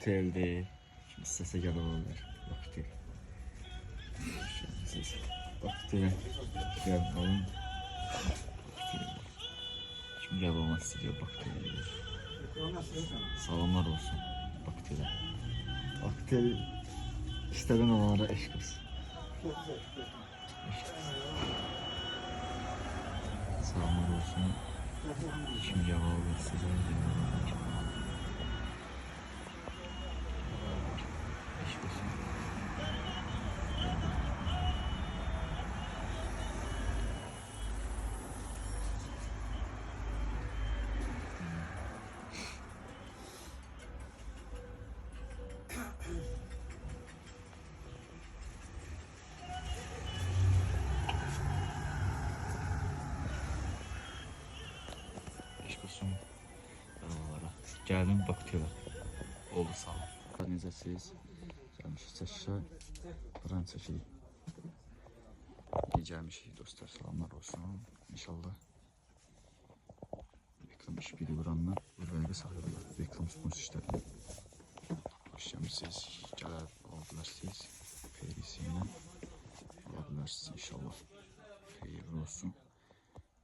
Bakteldir. Kim istəsə gələ olar. Baktel. Siz baktel gəl alın. Kim gələ olmaq istəyir baktel. Salamlar olsun baktelə. Baktel istədən olanlara eşq olsun. Salamlar olsun. Kim gələ olur sizə gələ. Eşq olsun. Gəlin baktelə. Oldu sağ olun. Necəsiz? Gəlmişik çəkişə. Buran çəkirik. Gəlmişik dostlar. Salamlar olsun. İnşallah. Reklam iş biri buranla. Buraya sağlayırlar. Reklam sponsor işlədir. Hoş gəlmişsiniz. Gələr olabilirsiniz. Xeyrisiyle. Olabilirsiniz inşallah. Xeyirli olsun.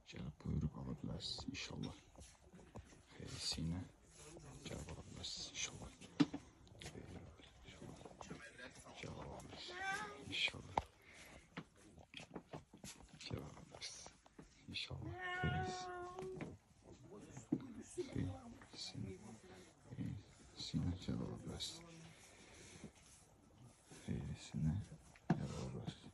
Gəlib buyurup alabilirsiniz inşallah. Xeyrisiyle. Gəlib alabilirsiniz inşallah. Gəlib alabilirsiniz inşallah. Gəlib alabilirsiniz inşallah. Xeyrisiyle gəlib alabilirsiniz. Xeyrisiyle gəlib alabilirsiniz.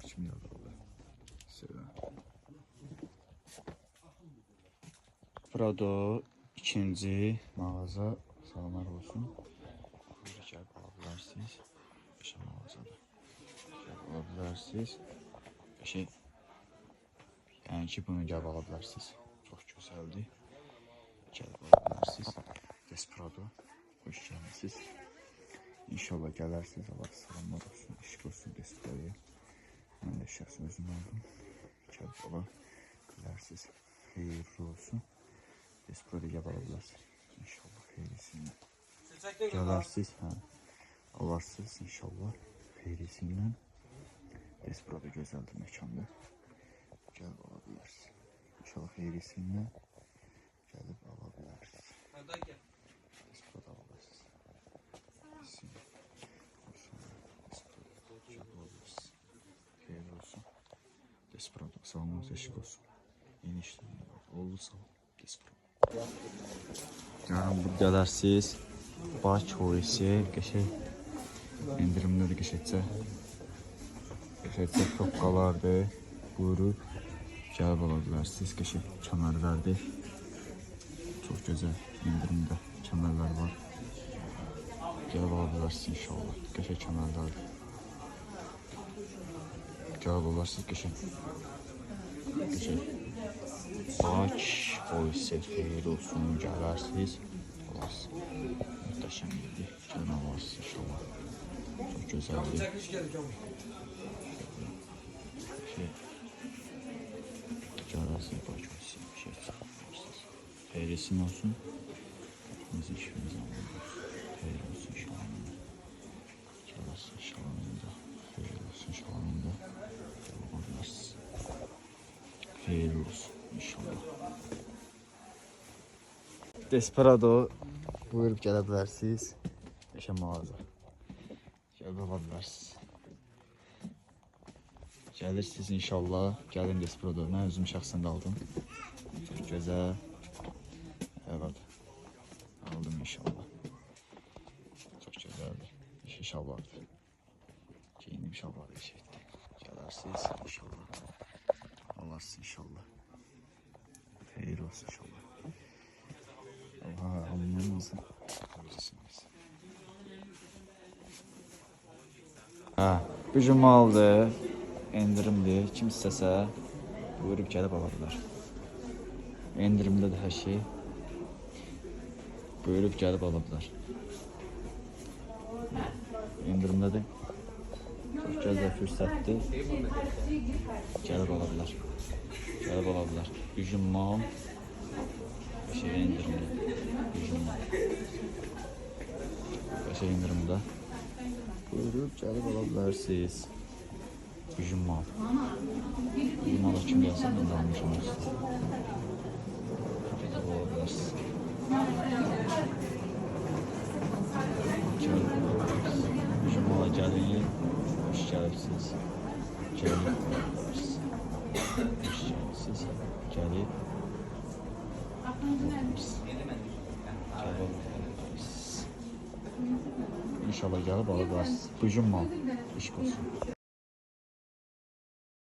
Kim gəlib Prado ikinci mağaza. Salamlar olsun. Burada gəlib alabilirsiniz. Qəşəng mağazada. Gəlib alabilirsiniz. Qəşəng. Yəni ki bunu gəlib alabilirsiniz. Çox gözəldir. Gəlib alabilirsiniz. Desperado. Hoş gəlmisiniz. İnşallah gələrsiniz. Allah salamlar olsun. İşq olsun Desperado'ya. Mən də şəxsən özüm aldım. Gəlib alabilirsiniz. Xeyirli olsun. Desperado gəlib alabilirsiniz. İnşallah xeyrisiyle. Gələrsiniz. Alarsınız inşallah. Xeyrisiyle. Desperado gözəldir məkanda. Gəlib alabilirsiniz. İnşallah xeyrisiyle. Gəlib alabilirsiniz. Desperado alabilirsiniz. Xeyirli olsun. Desperado. Salamınız eşik olsun. Yeni işlemler var. Oldu sağ ol. Desperado. Yəni bu gələrsiniz. Baş choice qəşəng endirimlidir qəşəngcə. Qəşəngcə toqqalardır. Buyurub gəlib ala bilərsiniz. Qəşəng kəmərlərdir. Çox gözəl endirimdə kəmərlər var. Gəlib ala bilərsiniz inşallah. Qəşəng kəmərlərdir. Gəlib alarsınız qəşəng. Qəşəng. Baş choice xeyir olsun. Gələrsiniz. Alarsınız. Mühtəşəmdir. Gəlin alarsınız inşallah. Çox gözəldir. Gələrsiniz baş choice. Xeyirlisin olsun. Bizim işimiz alınır. Xeyir olsun inşallah. Gələrsiniz inşallah. Xeyir olsun inşallah. Alarsınız. Xeyir olsun inşallah. Desperado buyurup gələ bilərsiniz. Qəşəng mağaza. Gəlib ala bilərsiniz. Gəlirsiniz inşallah. Gəlin Desperado. Mən özüm şəxsən də aldım. Çox gözəl. Evet. Aldım inşallah. Çox gözəldir. İşi şalvardır. Giyindim şalvarı işəkdir. Gələrsiniz inşallah. Alarsınız inşallah. Xeyir olsun inşallah. Alınmamızın. Bu cumaldır. Endirimdir. Kim istəsə buyurub gəlib ala bilər. Endirimdədir hər şey. Buyurub gəlib ala bilər. Endirimdədir. Çox gözəl fürsətdir. Gəlib ala bilər. Gəlib ala bilər. Hücum mal. Şey indirimli. Hücum mal. Şey indirimde. Buyurub gəlib ala bilərsiniz. Hücum mal. Hücum mala kim gəlsə mən də almışam olsun. Ala bilərsiniz. Hücum mala gəlin. Hoş gəlibsiniz. Gəlin. Hoş gəlibsiniz. Gəlib. İnşallah gəlib ala bilərsiniz. Hücum mal. İşq olsun.